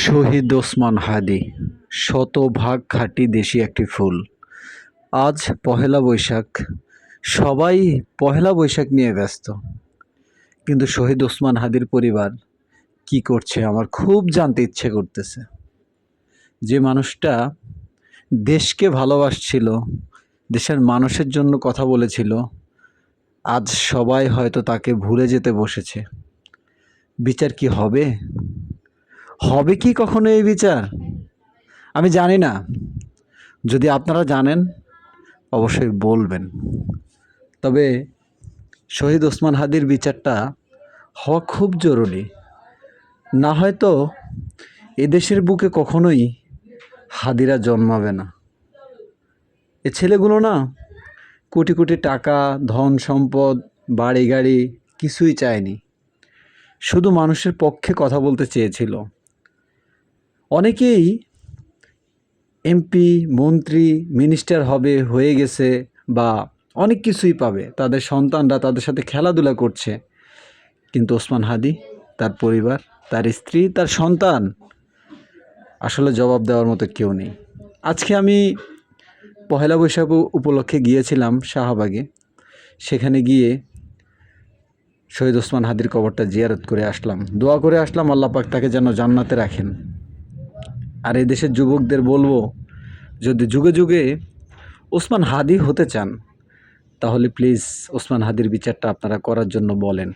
শহীদ ওসমান হাদি শতভাগ খাঁটি দেশি একটি ফুল। আজ পহেলা বৈশাখ, সবাই পহেলা বৈশাখ নিয়ে ব্যস্ত, কিন্তু শহীদ ওসমান হাদির পরিবার কি করছে আমার খুব জানতে ইচ্ছে করতেছে। যে মানুষটা দেশকে ভালোবাসছিল, দেশের মানুষের জন্য কথা বলেছিল, আজ সবাই হয়তো তাকে ভুলে যেতে বসেছে। বিচার কি হবে? হবে কি কখনো এই বিচার? আমি জানি না। যদি আপনারা জানেন অবশ্যই বলবেন। তবে শহীদ ওসমান হাদির বিচারটা হওয়া খুব জরুরি। না হয়তো এদেশের বুকে কখনোই হাদিরা জন্মাবে না। এ ছেলেগুলো না কোটি কোটি টাকা, ধন সম্পদ, বাড়ি গাড়ি কিছুই চায়নি, শুধু মানুষের পক্ষে কথা বলতে চেয়েছিল। অনেকেই এমপি, মন্ত্রী, মিনিস্টার হবে, হয়ে গেছে, বা অনেক কিছুই পাবে, তাদের সন্তানরা তাদের সাথে খেলাধুলা করছে। কিন্তু ওসমান হাদি, তার পরিবার, তার স্ত্রী, তার সন্তান আসলে জবাব দেওয়ার মতো কেউ নেই। আজকে আমি পহেলা বৈশাখ উপলক্ষে গিয়েছিলাম শাহবাগে। সেখানে গিয়ে শহীদ ওসমান হাদির কবরটা জিয়ারত করে আসলাম, দোয়া করে আসলাম আল্লাহ পাক তাকে যেন জান্নাতে রাখেন। আর এই দেশের যুবকদের বলবো, যদি যুগে যুগে ওসমান হাদি হতে চান তাহলে প্লিজ ওসমান হাদির বিচারটা আপনারা করার জন্য বলেন।